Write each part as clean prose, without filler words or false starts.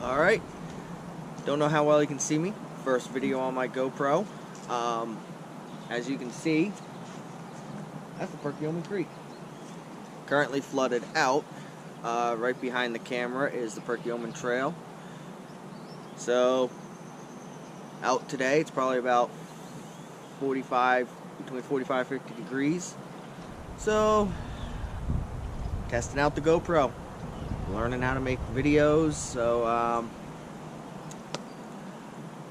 Alright, don't know how well you can see me. First video on my GoPro. As you can see, that's the Perkiomen Creek. Currently flooded out. Right behind the camera is the Perkiomen Trail. So, out today, it's probably about between 45 and 50 degrees. So, testing out the GoPro. Learning how to make videos, so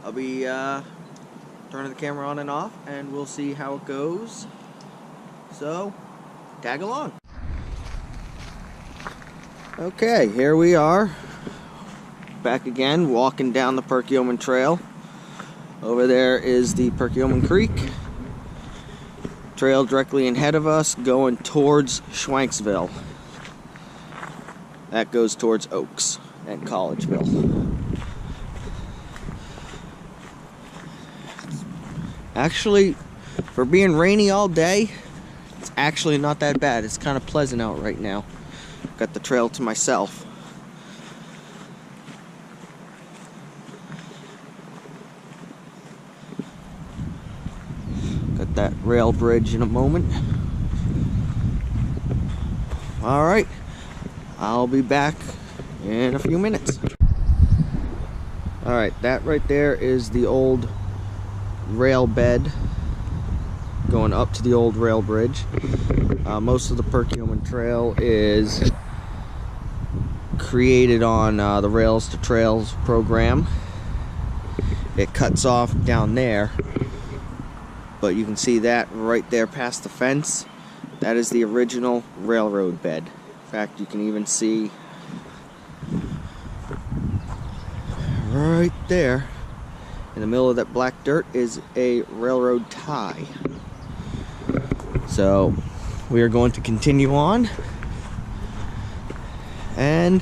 I'll be turning the camera on and off, and we'll see how it goes. So, tag along. Okay, here we are, back again, walking down the Perkiomen Trail. Over there is the Perkiomen Creek. Trail directly ahead of us, going towards Schwanksville. That goes towards Oaks and Collegeville. Actually, for being rainy all day, it's actually not that bad. It's kind of pleasant out right now. Got the trail to myself. Got that rail bridge in a moment. Alright. I'll be back in a few minutes. Alright, that right there is the old rail bed going up to the old rail bridge. Most of the Perkiomen Trail is created on the Rails to Trails program. It cuts off down there, but you can see that right there past the fence. That is the original railroad bed. In fact, you can even see right there in the middle of that black dirt is a railroad tie. So we are going to continue on and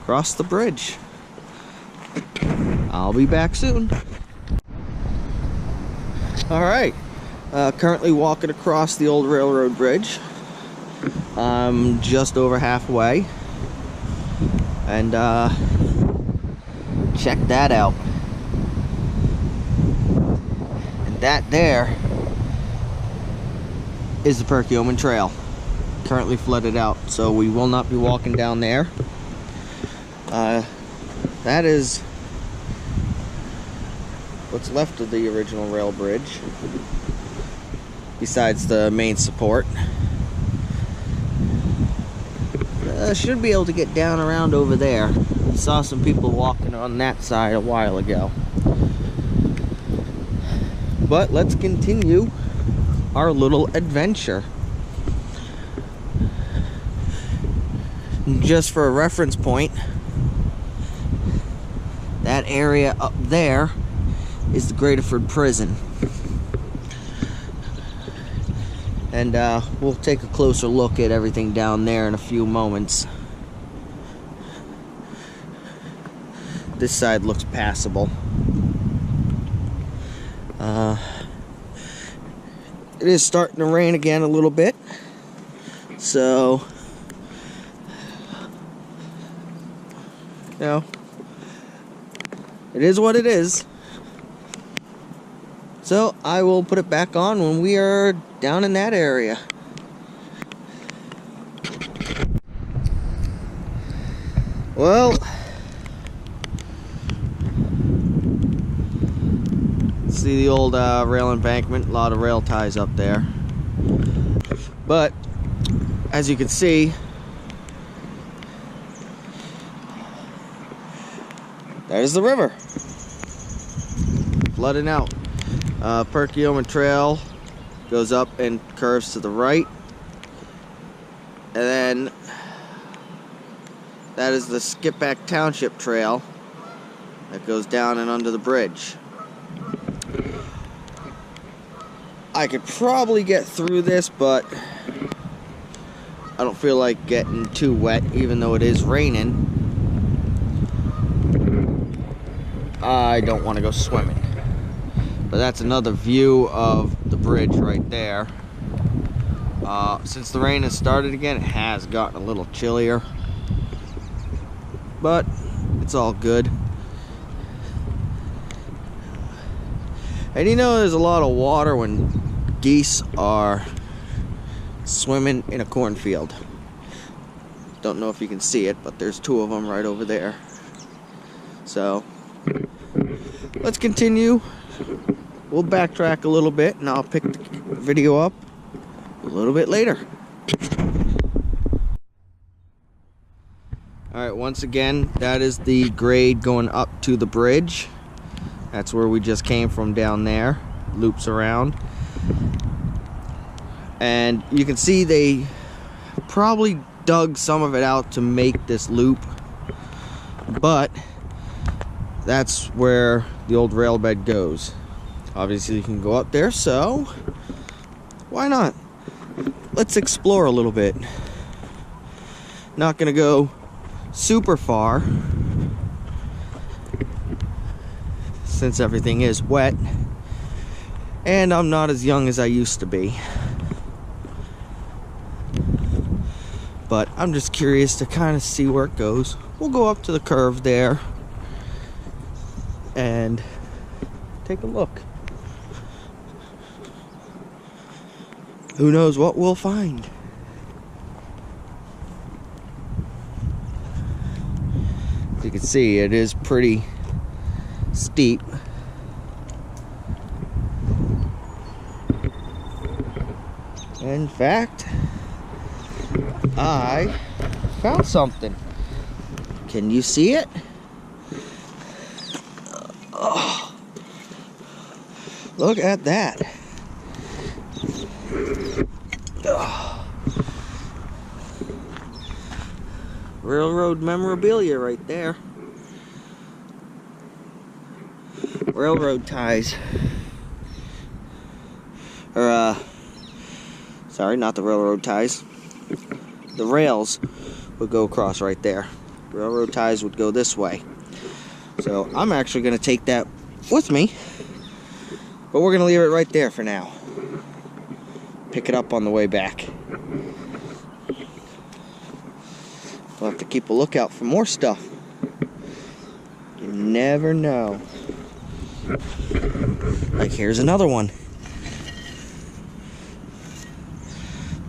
cross the bridge. I'll be back soon. Alright, currently walking across the old railroad bridge. I'm just over halfway, and check that out. And that there is the Perkiomen Trail, currently flooded out, so we will not be walking down there. That is what's left of the original rail bridge, besides the main support. Should be able to get down around over there. Saw some people walking on that side a while ago. But let's continue our little adventure. Just for a reference point, that area up there is the Graterford Prison. And we'll take a closer look at everything down there in a few moments. This side looks passable. It is starting to rain again a little bit, so you know, it is what it is. So I will put it back on when we are down in that area. Well, see the old rail embankment, a lot of rail ties up there. But as you can see, there's the river flooding out. Perkiomen Trail goes up and curves to the right, and then that is the Skipback Township Trail that goes down and under the bridge. I could probably get through this, but I don't feel like getting too wet, even though it is raining. I don't want to go swimming. But that's another view of the bridge right there. Since the rain has started again, it has gotten a little chillier. But It's all good. And you know, there's a lot of water when geese are swimming in a cornfield. Don't know if you can see it, but there's 2 of them right over there. So let's continue. We'll backtrack a little bit and I'll pick the video up a little bit later. Alright, once again, that is the grade going up to the bridge. That's where we just came from down there. Loops around. And you can see they probably dug some of it out to make this loop. But that's where the old rail bed goes. Obviously you can go up there, so why not? Let's explore a little bit. Not gonna go super far since everything is wet and I'm not as young as I used to be, but I'm just curious to kind of see where it goes. We'll go up to the curve there and take a look. Who knows what we'll find. As you can see, it is pretty steep. In fact, I found something. Can you see it? Oh, look at that. Oh. Railroad memorabilia right there. Railroad ties. Or, sorry, not the railroad ties. The rails would go across right there. Railroad ties would go this way. So I'm actually going to take that with me, but we're going to leave it right there for now. Pick it up on the way back. We'll have to keep a lookout for more stuff. You never know. Like, here's another one.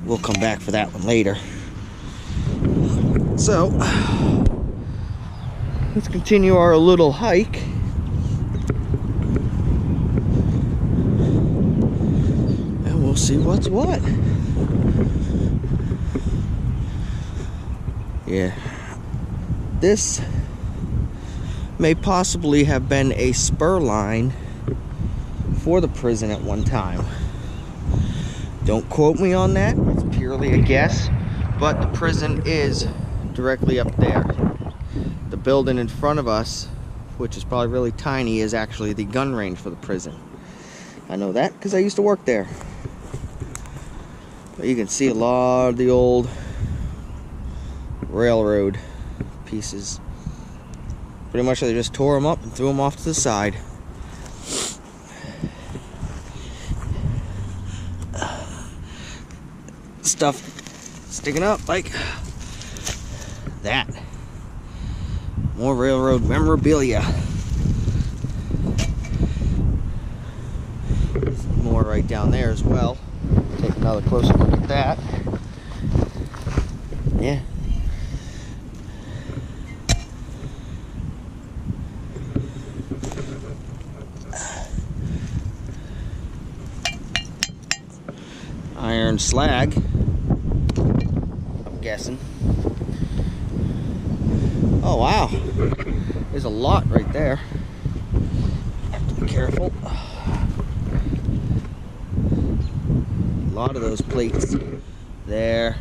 We'll come back for that one later. So, let's continue our little hike. And we'll see what's what. Yeah. This may possibly have been a spur line for the prison at one time. Don't quote me on that, it's purely a guess, but the prison is directly up there. The building in front of us, which is probably really tiny, is actually the gun range for the prison. I know that because I used to work there. But you can see a lot of the old railroad pieces. Pretty much they just tore them up and threw them off to the side. Stuff sticking up like that. More railroad memorabilia. More right down there as well. Take another closer look at that. Yeah. Iron slag, I'm guessing. Oh wow, there's a lot right there. Have to be careful. A lot of those plates. There,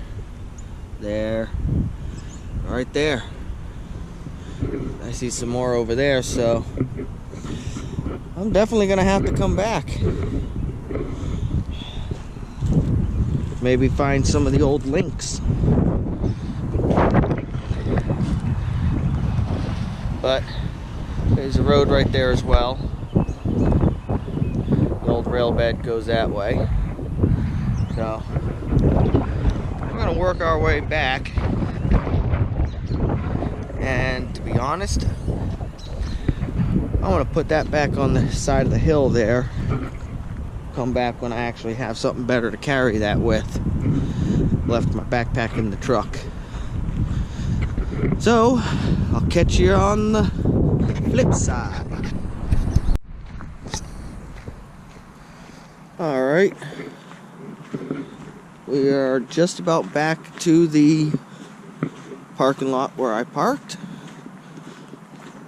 right there. I see some more over there, so I'm definitely gonna have to come back. Maybe find some of the old links. But there's a road right there as well. The old rail bed goes that way. So we're gonna work our way back. And to be honest, I'm gonna put that back on the side of the hill there. Come back when I actually have something better to carry that with. Left my backpack in the truck. So, I'll catch you on the flip side. Alright. We are just about back to the parking lot where I parked.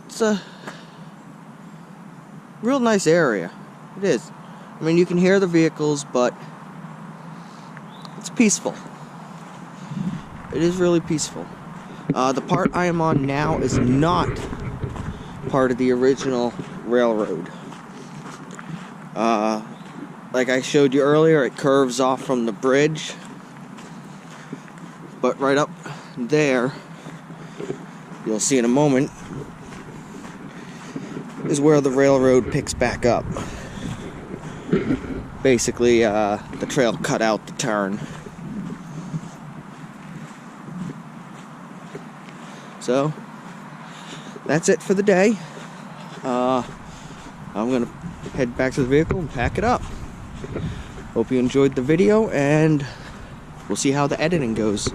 It's a real nice area. It is. I mean, you can hear the vehicles, but it's peaceful. It is really peaceful. The part I am on now is not part of the original railroad. Like I showed you earlier, it curves off from the bridge. But right up there, you'll see in a moment, is where the railroad picks back up. Basically, the trail cut out the turn. So, that's it for the day. I'm gonna head back to the vehicle and pack it up. Hope you enjoyed the video, and we'll see how the editing goes.